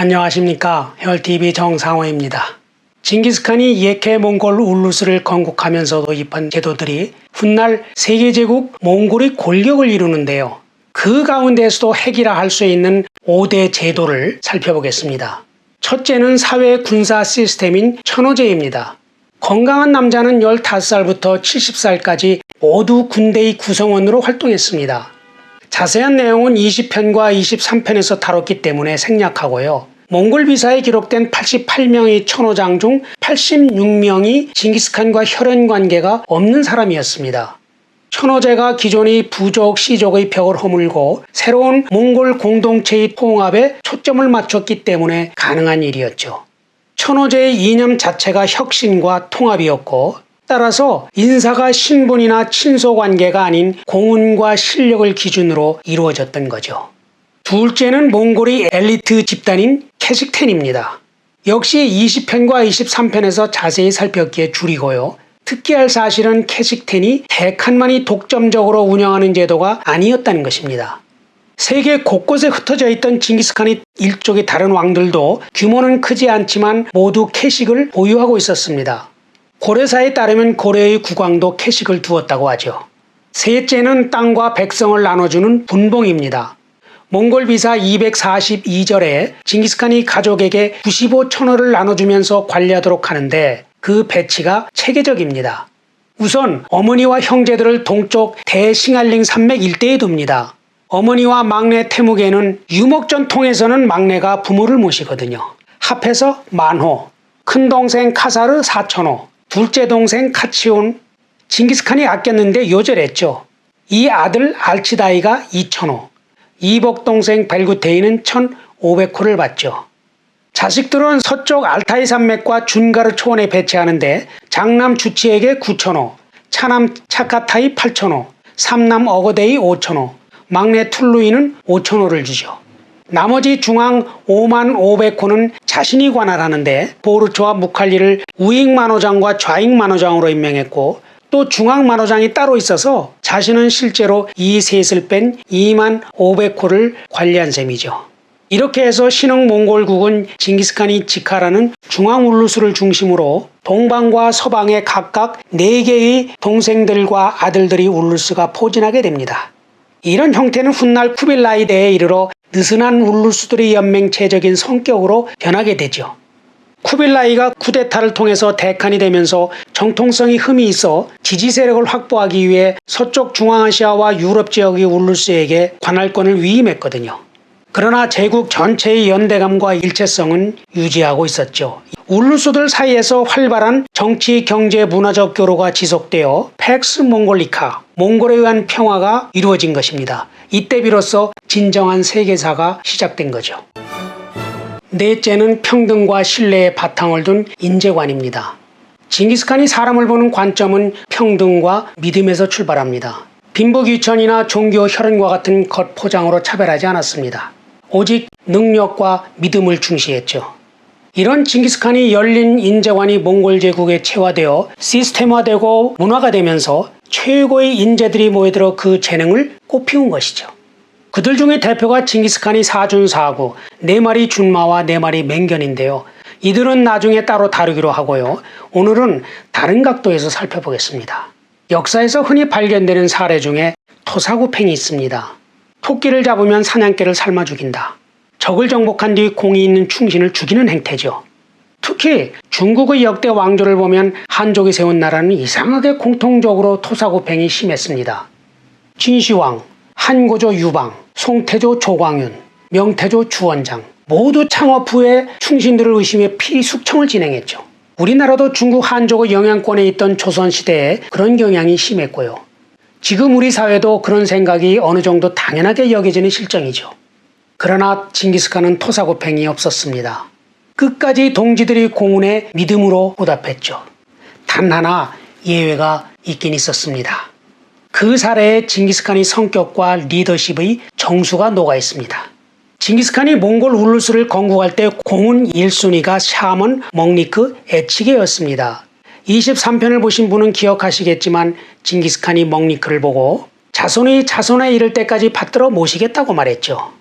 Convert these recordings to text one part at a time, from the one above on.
안녕하십니까. 혈TV 정상호입니다. 징기스칸이 예케 몽골 울루스를 건국하면서 도입한 제도들이 훗날 세계제국 몽골의 골격을 이루는데요. 그 가운데에서도 핵이라 할 수 있는 5대 제도를 살펴보겠습니다. 첫째는 사회 군사 시스템인 천호제입니다. 건강한 남자는 15살부터 70살까지 모두 군대의 구성원으로 활동했습니다. 자세한 내용은 20편과 23편에서 다뤘기 때문에 생략하고요. 몽골 비사에 기록된 88명의 천호장 중 86명이 징기스칸과 혈연 관계가 없는 사람이었습니다. 천호제가 기존의 부족, 시족의 벽을 허물고 새로운 몽골 공동체의 통합에 초점을 맞췄기 때문에 가능한 일이었죠. 천호제의 이념 자체가 혁신과 통합이었고, 따라서 인사가 신분이나 친소 관계가 아닌 공운과 실력을 기준으로 이루어졌던 거죠. 둘째는 몽골의 엘리트 집단인 캐식텐입니다. 역시 20편과 23편에서 자세히 살폈기에 줄이고요. 특기할 사실은 캐식텐이 대칸만이 독점적으로 운영하는 제도가 아니었다는 것입니다. 세계 곳곳에 흩어져 있던 징기스칸의 일족의 다른 왕들도 규모는 크지 않지만 모두 캐식을 보유하고 있었습니다. 고려사에 따르면 고려의 국왕도 캐식을 두었다고 하죠. 셋째는 땅과 백성을 나눠주는 분봉입니다. 몽골 비사 242절에 징기스칸이 가족에게 95천호를 나눠주면서 관리하도록 하는데 그 배치가 체계적입니다. 우선 어머니와 형제들을 동쪽 대싱알링 산맥 일대에 둡니다. 어머니와 막내 태무게는 유목전통에서는 막내가 부모를 모시거든요. 합해서 10,000호, 큰 동생 카사르 4,000호, 둘째 동생 카치온, 징기스칸이 아꼈는데 요절했죠. 이 아들 알치다이가 2,000호, 이복 동생 벨구테이는 1,500호를 받죠. 자식들은 서쪽 알타이 산맥과 준가르 초원에 배치하는데 장남 주치에게 9,000호, 차남 차카타이 8,000호, 삼남 어거데이 5,000호, 막내 툴루이는 5,000호를 주죠. 나머지 중앙 55,500호는 자신이 관할하는데 보르초와 무칼리를 우익만호장과 좌익만호장으로 임명했고, 또 중앙만호장이 따로 있어서 자신은 실제로 이 셋을 뺀 25,500호를 관리한 셈이죠. 이렇게 해서 신흥 몽골국은 징기스칸이 지카라는 중앙 울루스를 중심으로 동방과 서방에 각각 4개의 동생들과 아들들이 울루스가 포진하게 됩니다. 이런 형태는 훗날 쿠빌라이대에 이르러 느슨한 울루스들의 연맹체적인 성격으로 변하게 되죠. 쿠빌라이가 쿠데타를 통해서 대칸이 되면서 정통성이 흠이 있어 지지 세력을 확보하기 위해 서쪽 중앙아시아와 유럽 지역의 울루스에게 관할권을 위임했거든요. 그러나 제국 전체의 연대감과 일체성은 유지하고 있었죠. 울루스들 사이에서 활발한 정치, 경제, 문화적 교류가 지속되어 팩스 몽골리카, 몽골에 의한 평화가 이루어진 것입니다. 이때 비로소 진정한 세계사가 시작된 거죠. 넷째는 평등과 신뢰의 바탕을 둔 인재관입니다. 징기스칸이 사람을 보는 관점은 평등과 믿음에서 출발합니다. 빈부귀천이나 종교 혈연과 같은 겉포장으로 차별하지 않았습니다. 오직 능력과 믿음을 중시했죠. 이런 징기스칸이 열린 인재관이 몽골 제국에 체화되어 시스템화되고 문화가 되면서 최고의 인재들이 모여들어 그 재능을 꽃피운 것이죠. 그들 중에 대표가 징기스칸이 사준사하고 4마리 준마와 4마리 맹견인데요. 이들은 나중에 따로 다루기로 하고요. 오늘은 다른 각도에서 살펴보겠습니다. 역사에서 흔히 발견되는 사례 중에 토사구팽이 있습니다. 토끼를 잡으면 사냥개를 삶아 죽인다. 적을 정복한 뒤 공이 있는 충신을 죽이는 행태죠. 특히 중국의 역대 왕조를 보면 한족이 세운 나라는 이상하게 공통적으로 토사구팽이 심했습니다. 진시황, 한고조 유방, 송태조 조광윤, 명태조 주원장 모두 창업 후에 충신들을 의심해 피숙청을 진행했죠. 우리나라도 중국 한족의 영향권에 있던 조선시대에 그런 경향이 심했고요. 지금 우리 사회도 그런 생각이 어느 정도 당연하게 여겨지는 실정이죠. 그러나 징기스칸은 토사구팽이 없었습니다. 끝까지 동지들이 공운에 믿음으로 보답했죠. 단 하나 예외가 있긴 있었습니다. 그 사례에 징기스칸의 성격과 리더십의 정수가 녹아 있습니다. 징기스칸이 몽골 울루스를 건국할 때 공운 1순위가 샤먼 멍리크 에치게였습니다. 23편을 보신 분은 기억하시겠지만 징기스칸이 멍리크를 보고 자손이 자손에 이를 때까지 받들어 모시겠다고 말했죠.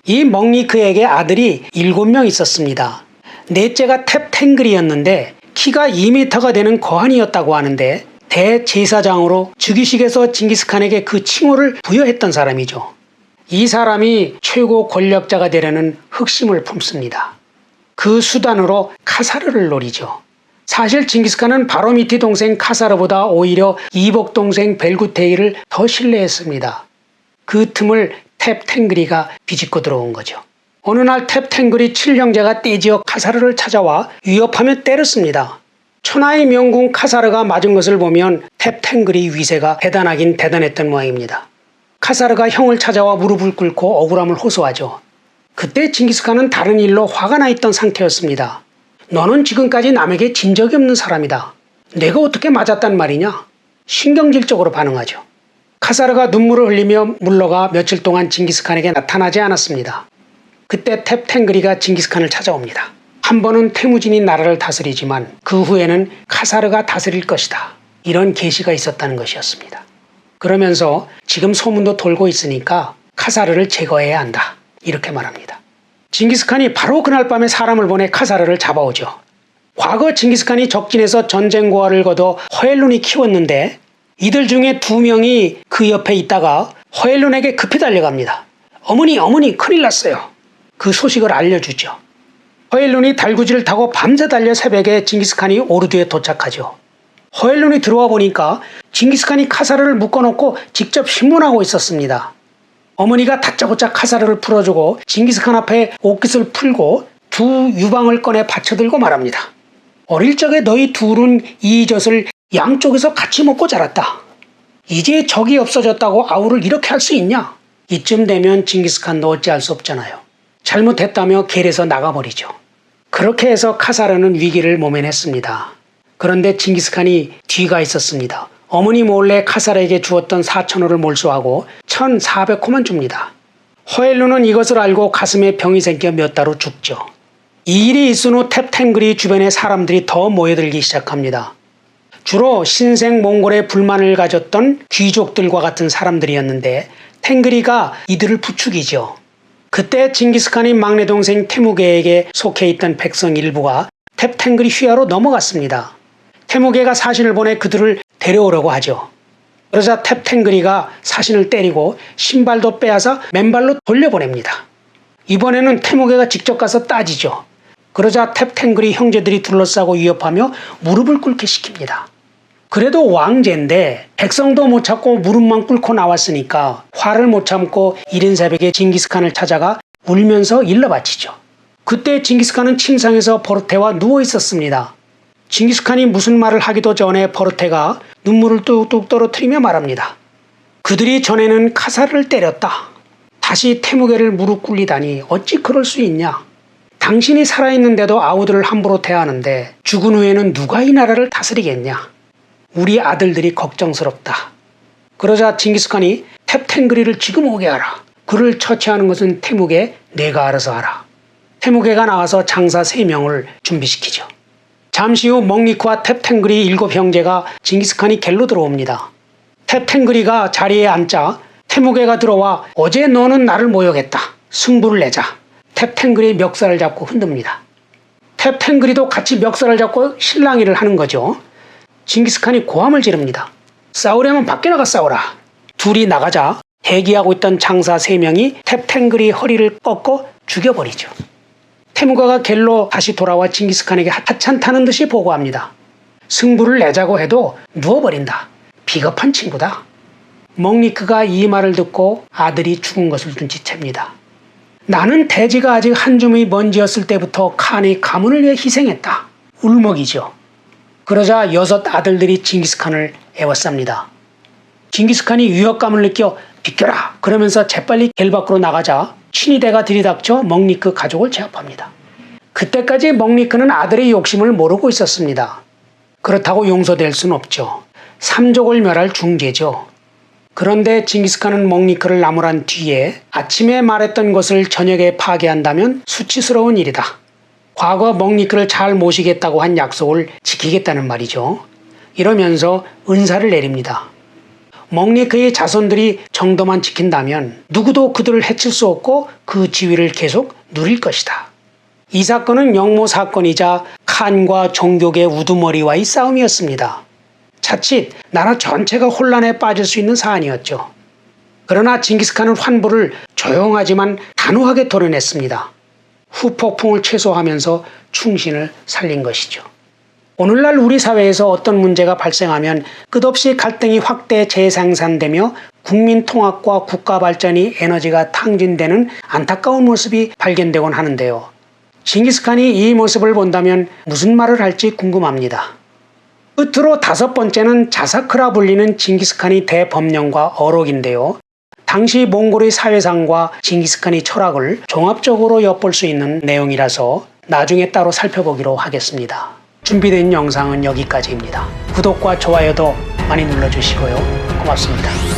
이 멍리크에게 아들이 7명 있었습니다. 넷째가 탭탱글이었는데 키가 2m가 되는 거한이었다고 하는데 대제사장으로 즉위식에서 징기스칸에게 그 칭호를 부여했던 사람이죠. 이 사람이 최고 권력자가 되려는 흑심을 품습니다. 그 수단으로 카사르를 노리죠. 사실 징기스칸은 바로미티 동생 카사르보다 오히려 이복 동생 벨구테이를 더 신뢰했습니다. 그 틈을 탭탱글이가 비집고 들어온 거죠. 어느 날 탭탱글이 7형제가 떼지어 카사르를 찾아와 위협하며 때렸습니다. 천하의 명궁 카사르가 맞은 것을 보면 탭탱글이 위세가 대단하긴 대단했던 모양입니다. 카사르가 형을 찾아와 무릎을 꿇고 억울함을 호소하죠. 그때 징기스칸은 다른 일로 화가 나 있던 상태였습니다. 너는 지금까지 남에게 진 적이 없는 사람이다. 내가 어떻게 맞았단 말이냐? 신경질적으로 반응하죠. 카사르가 눈물을 흘리며 물러가 며칠 동안 징기스칸에게 나타나지 않았습니다. 그때 탭탱글이가 징기스칸을 찾아옵니다. 한 번은 태무진이 나라를 다스리지만 그 후에는 카사르가 다스릴 것이다. 이런 계시가 있었다는 것이었습니다. 그러면서 지금 소문도 돌고 있으니까 카사르를 제거해야 한다. 이렇게 말합니다. 징기스칸이 바로 그날 밤에 사람을 보내 카사르를 잡아오죠. 과거 징기스칸이 적진에서 전쟁 고아를 거둬 허엘룬이 키웠는데 이들 중에 2명이 그 옆에 있다가 허엘룬에게 급히 달려갑니다. 어머니 큰일 났어요. 그 소식을 알려주죠. 허엘룬이 달구지를 타고 밤새 달려 새벽에 징기스칸이 오르드에 도착하죠. 허엘룬이 들어와 보니까 징기스칸이 카사르를 묶어놓고 직접 신문하고 있었습니다. 어머니가 다짜고짜 카사르를 풀어주고 징기스칸 앞에 옷깃을 풀고 2 유방을 꺼내 받쳐들고 말합니다. 어릴 적에 너희 둘은 이 젖을 양쪽에서 같이 먹고 자랐다. 이제 적이 없어졌다고 아우를 이렇게 할 수 있냐? 이쯤 되면 징기스칸도 어찌할 수 없잖아요. 잘못했다며 겔에서 나가버리죠. 그렇게 해서 카사르는 위기를 모면했습니다. 그런데 징기스칸이 뒤가 있었습니다. 어머니 몰래 카사르에게 주었던 4,000호를 몰수하고 1,400호만 줍니다. 허엘룬은 이것을 알고 가슴에 병이 생겨 몇 달 후 죽죠. 이 일이 있은 후 탭탱글이 주변에 사람들이 더 모여들기 시작합니다. 주로 신생 몽골에 불만을 가졌던 귀족들과 같은 사람들이었는데 탱글이가 이들을 부추기죠. 그때 징기스칸이 막내 동생 태무게에게 속해 있던 백성 일부가 탭탱글이 휘하로 넘어갔습니다. 태무게가 사신을 보내 그들을 데려오려고 하죠. 그러자 탭탱글이가 사신을 때리고 신발도 빼앗아 맨발로 돌려보냅니다. 이번에는 태무게가 직접 가서 따지죠. 그러자 탭탱글이 형제들이 둘러싸고 위협하며 무릎을 꿇게 시킵니다. 그래도 왕제인데 백성도 못 찾고 무릎만 꿇고 나왔으니까 화를 못 참고 이른 새벽에 징기스칸을 찾아가 울면서 일러 바치죠. 그때 징기스칸은 침상에서 버르테와 누워 있었습니다. 징기스칸이 무슨 말을 하기도 전에 버르테가 눈물을 뚝뚝 떨어뜨리며 말합니다. 그들이 전에는 카사르를 때렸다. 다시 태무게를 무릎 꿇리다니 어찌 그럴 수 있냐. 당신이 살아있는데도 아우들을 함부로 대하는데 죽은 후에는 누가 이 나라를 다스리겠냐. 우리 아들들이 걱정스럽다. 그러자 징기스칸이 탭탱글이를 지금 오게 하라. 그를 처치하는 것은 태무게 내가 알아서 하라. 태무게가 나와서 장사 3명을 준비시키죠. 잠시 후 멍리크와 탭탱글이 7형제가 징기스칸이 갤로 들어옵니다. 탭탱글이가 자리에 앉자 태무게가 들어와 어제 너는 나를 모욕했다. 승부를 내자. 탭탱글이 멱살을 잡고 흔듭니다. 탭탱글이도 같이 멱살을 잡고 실랑이를 하는 거죠. 징기스칸이 고함을 지릅니다. 싸우려면 밖에 나가 싸우라. 둘이 나가자 대기하고 있던 장사 3명이 탭탱글이 허리를 꺾어 죽여버리죠. 태무가가 겔로 다시 돌아와 징기스칸에게 하찮다는 듯이 보고합니다. 승부를 내자고 해도 누워버린다. 비겁한 친구다. 멍리크가 이 말을 듣고 아들이 죽은 것을 눈치챕니다. 나는 대지가 아직 한 줌의 먼지였을 때부터 칸의 가문을 위해 희생했다. 울먹이죠. 그러자 6 아들들이 징기스칸을 애워쌉니다. 징기스칸이 위협감을 느껴 비켜라 그러면서 재빨리 겔 밖으로 나가자 친위대가 들이닥쳐 멍리크 가족을 제압합니다. 그때까지 멍리크는 아들의 욕심을 모르고 있었습니다. 그렇다고 용서될 수는 없죠. 3족을 멸할 중죄죠. 그런데 징기스칸은 멍리크를 나무란 뒤에 아침에 말했던 것을 저녁에 파괴한다면 수치스러운 일이다. 과거 멍리크를 잘 모시겠다고 한 약속을 지키겠다는 말이죠. 이러면서 은사를 내립니다. 멍리크의 자손들이 정도만 지킨다면 누구도 그들을 해칠 수 없고 그 지위를 계속 누릴 것이다. 이 사건은 영모 사건이자 칸과 종교계 우두머리와의 싸움이었습니다. 자칫 나라 전체가 혼란에 빠질 수 있는 사안이었죠. 그러나 징기스칸은 환부를 조용하지만 단호하게 토론했습니다. 후폭풍을 최소화하면서 충신을 살린 것이죠. 오늘날 우리 사회에서 어떤 문제가 발생하면 끝없이 갈등이 확대 재생산되며 국민 통합과 국가 발전이 에너지가 탕진되는 안타까운 모습이 발견되곤 하는데요. 징기스칸이 이 모습을 본다면 무슨 말을 할지 궁금합니다. 끝으로 5번째는 자사크라 불리는 징기스칸의 대법령과 어록인데요. 당시 몽골의 사회상과 징기스칸의 철학을 종합적으로 엿볼 수 있는 내용이라서 나중에 따로 살펴보기로 하겠습니다. 준비된 영상은 여기까지입니다. 구독과 좋아요도 많이 눌러주시고요. 고맙습니다.